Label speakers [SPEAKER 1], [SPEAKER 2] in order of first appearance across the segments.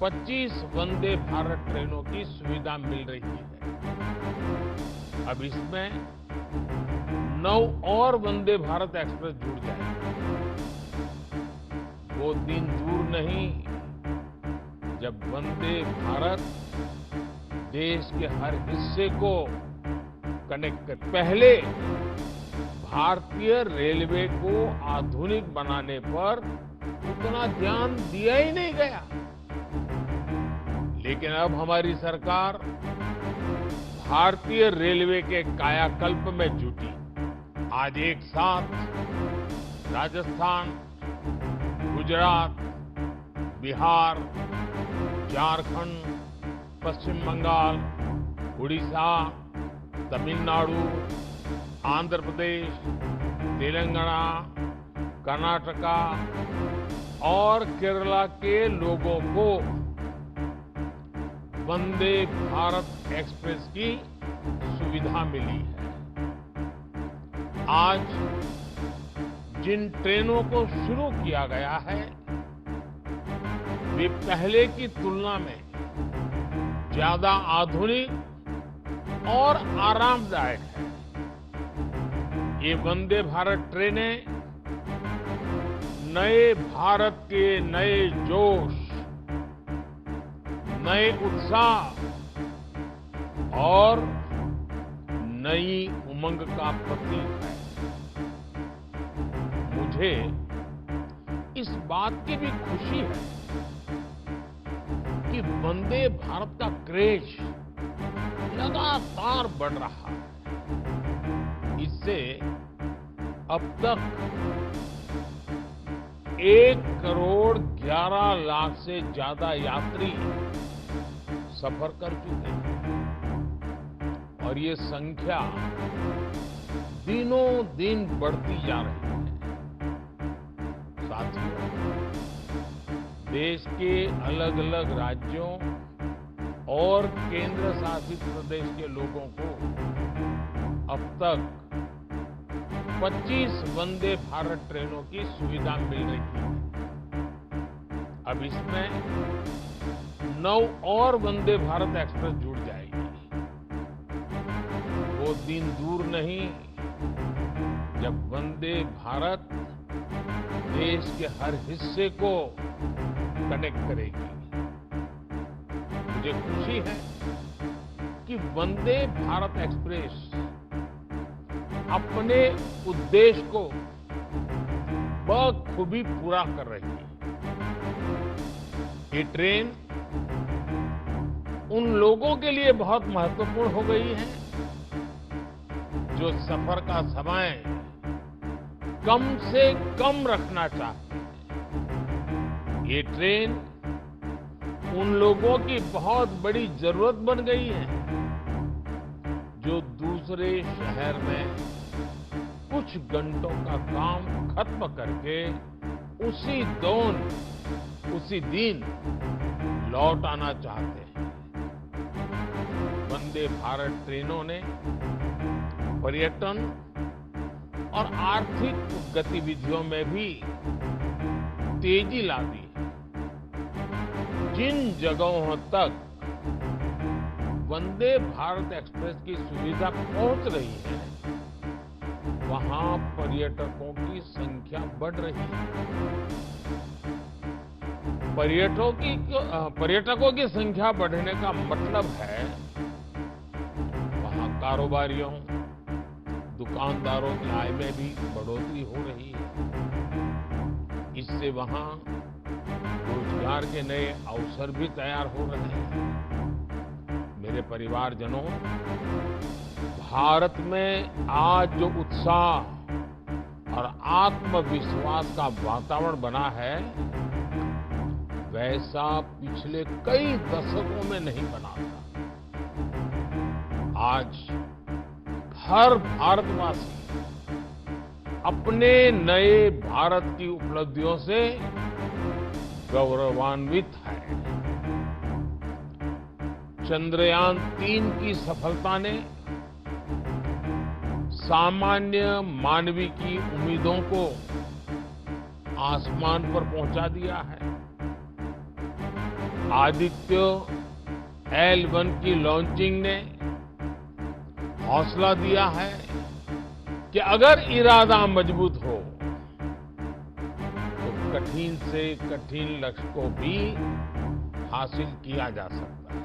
[SPEAKER 1] 25 वंदे भारत ट्रेनों की सुविधा मिल रही है। अब इसमें 9 और वंदे भारत एक्सप्रेस जुड़ जाएंगे। वो दिन दूर नहीं जब वंदे भारत देश के हर हिस्से को कनेक्ट कर। पहले भारतीय रेलवे को आधुनिक बनाने पर उतना ध्यान दिया ही नहीं गया, लेकिन अब हमारी सरकार भारतीय रेलवे के कायाकल्प में जुटी। आज एक साथ राजस्थान, गुजरात, बिहार, झारखंड, पश्चिम बंगाल, उड़ीसा, तमिलनाडु, आंध्र प्रदेश, तेलंगाना, कर्नाटका और केरला के लोगों को वंदे भारत एक्सप्रेस की सुविधा मिली है। आज जिन ट्रेनों को शुरू किया गया है वे पहले की तुलना में ज्यादा आधुनिक और आरामदायक है। ये वंदे भारत ट्रेनें नए भारत के नए जोश, नए उत्साह और नई उमंग का प्रतीक है। मुझे इस बात की भी खुशी है कि वंदे भारत का क्रेज लगातार बढ़ रहा है। इससे अब तक 1 करोड़ 11 लाख से ज्यादा यात्री सफर कर चुके हैं और ये संख्या दिनों दिन बढ़ती जा रही है। साथियों, देश के अलग अलग राज्यों और केंद्र शासित प्रदेश के लोगों को अब तक 25 वंदे भारत ट्रेनों की सुविधा मिल रही है। अब इसमें 9 और वंदे भारत एक्सप्रेस जुड़ जाएगी। वो दिन दूर नहीं जब वंदे भारत देश के हर हिस्से को कनेक्ट करेगी। मुझे खुशी है कि वंदे भारत एक्सप्रेस अपने उद्देश्य को बखूबी पूरा कर रही है। ये ट्रेन उन लोगों के लिए बहुत महत्वपूर्ण हो गई है जो सफर का समय कम से कम रखना चाहते हैं। ये ट्रेन उन लोगों की बहुत बड़ी जरूरत बन गई है जो दूसरे शहर में कुछ घंटों का काम खत्म करके उसी दिन लौट आना चाहते हैं। वंदे भारत ट्रेनों ने पर्यटन और आर्थिक गतिविधियों में भी तेजी ला दी है। जिन जगहों तक वंदे भारत एक्सप्रेस की सुविधा पहुंच रही है वहां पर्यटकों की संख्या बढ़ रही है। पर्यटकों की संख्या बढ़ने का मतलब है वहां कारोबारियों, दुकानदारों की आय में भी बढ़ोतरी हो रही है। इससे वहां रोजगार के नए अवसर भी तैयार हो रहे हैं। मेरे परिवारजनों, भारत में आज जो उत्साह और आत्मविश्वास का वातावरण बना है वैसा पिछले कई दशकों में नहीं बना था। आज हर भारतवासी अपने नए भारत की उपलब्धियों से गौरवान्वित है। चंद्रयान 3 की सफलता ने सामान्य मानवी की उम्मीदों को आसमान पर पहुंचा दिया है। आदित्य L1 की लॉन्चिंग ने हौसला दिया है कि अगर इरादा मजबूत हो तो कठिन से कठिन लक्ष्य को भी हासिल किया जा सकता है।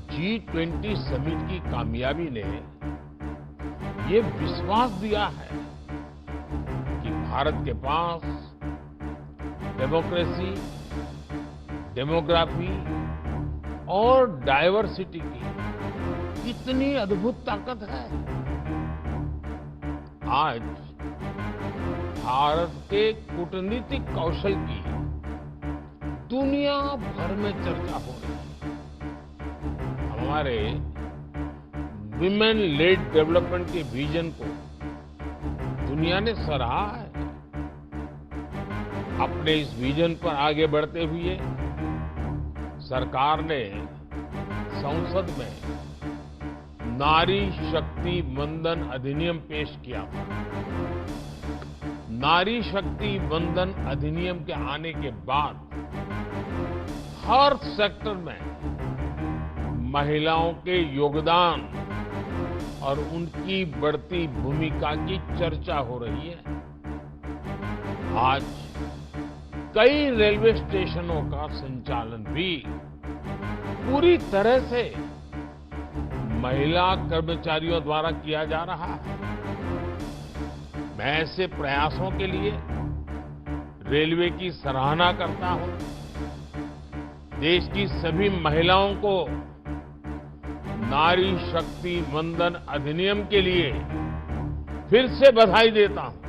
[SPEAKER 1] G20 समिट की कामयाबी ने ये विश्वास दिया है कि भारत के पास डेमोक्रेसी, डेमोग्राफी और डाइवर्सिटी की कितनी अद्भुत ताकत है। आज भारत के कूटनीतिक कौशल की दुनिया भर में चर्चा हो रही है। हमारे विमेन लेड डेवलपमेंट के विजन को दुनिया ने सराहा है। अपने इस विजन पर आगे बढ़ते हुए सरकार ने संसद में नारी शक्ति वंदन अधिनियम पेश किया था। नारी शक्ति वंदन अधिनियम के आने के बाद हर सेक्टर में महिलाओं के योगदान और उनकी बढ़ती भूमिका की चर्चा हो रही है। आज कई रेलवे स्टेशनों का संचालन भी पूरी तरह से महिला कर्मचारियों द्वारा किया जा रहा है। मैं ऐसे प्रयासों के लिए रेलवे की सराहना करता हूं। देश की सभी महिलाओं को नारी शक्ति वंदन अधिनियम के लिए फिर से बधाई देता हूं।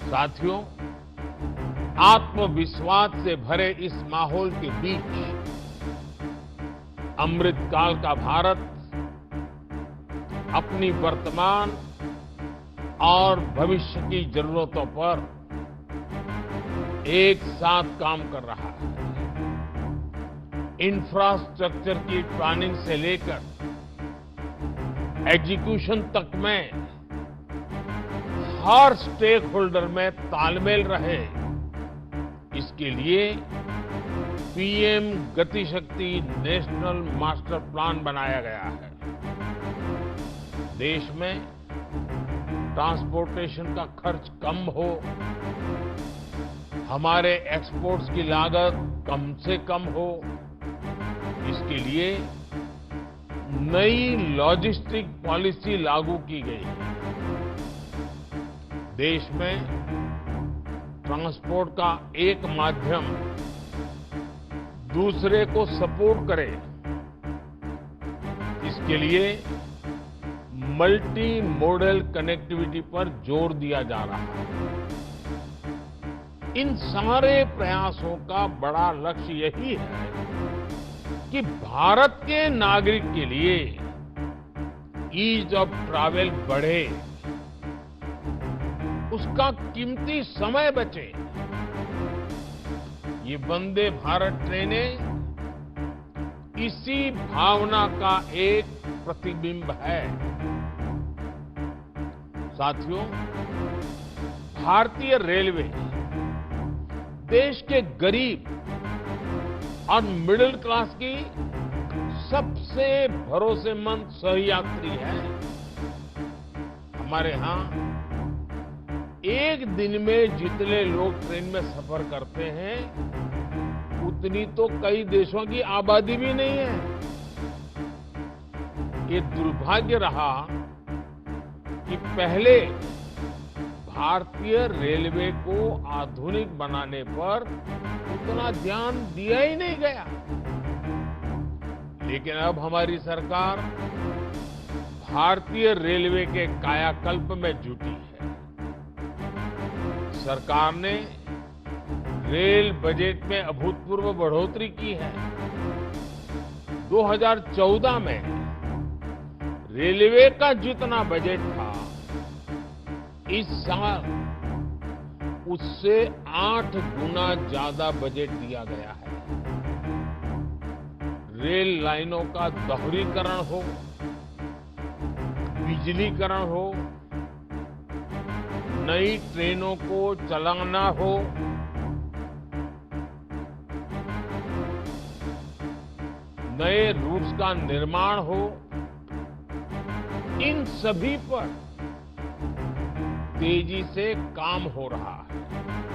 [SPEAKER 1] साथियों, आत्मविश्वास से भरे इस माहौल के बीच अमृतकाल का भारत अपनी वर्तमान और भविष्य की जरूरतों पर एक साथ काम कर रहा है। इंफ्रास्ट्रक्चर की प्लानिंग से लेकर एग्जीक्यूशन तक में हर स्टेक होल्डर में तालमेल रहे, इसके लिए पीएम गति शक्ति नेशनल मास्टर प्लान बनाया गया है। देश में ट्रांसपोर्टेशन का खर्च कम हो, हमारे एक्सपोर्ट्स की लागत कम से कम हो, इसके लिए नई लॉजिस्टिक पॉलिसी लागू की गई है। देश में ट्रांसपोर्ट का एक माध्यम दूसरे को सपोर्ट करे, इसके लिए मल्टी मॉडल कनेक्टिविटी पर जोर दिया जा रहा है। इन सारे प्रयासों का बड़ा लक्ष्य यही है कि भारत के नागरिक के लिए ईज ऑफ ट्रैवल बढ़े, उसका कीमती समय बचे। ये वंदे भारत ट्रेनें इसी भावना का एक प्रतिबिंब है। साथियों, भारतीय रेलवे देश के गरीब और मिडिल क्लास की सबसे भरोसेमंद सहयात्री है। हमारे यहां एक दिन में जितने लोग ट्रेन में सफर करते हैं, उतनी तो कई देशों की आबादी भी नहीं है। ये दुर्भाग्य रहा कि पहले भारतीय रेलवे को आधुनिक बनाने पर उतना ध्यान दिया ही नहीं गया। लेकिन अब हमारी सरकार भारतीय रेलवे के कायाकल्प में जुटी है। सरकार ने रेल बजट में अभूतपूर्व बढ़ोतरी की है। 2014 में रेलवे का जितना बजट था, इस साल उससे 8 गुना ज्यादा बजट दिया गया है। रेल लाइनों का दोहरीकरण हो, बिजलीकरण हो, नई ट्रेनों को चलाना हो, नए रूट्स का निर्माण हो, इन सभी पर तेजी से काम हो रहा है।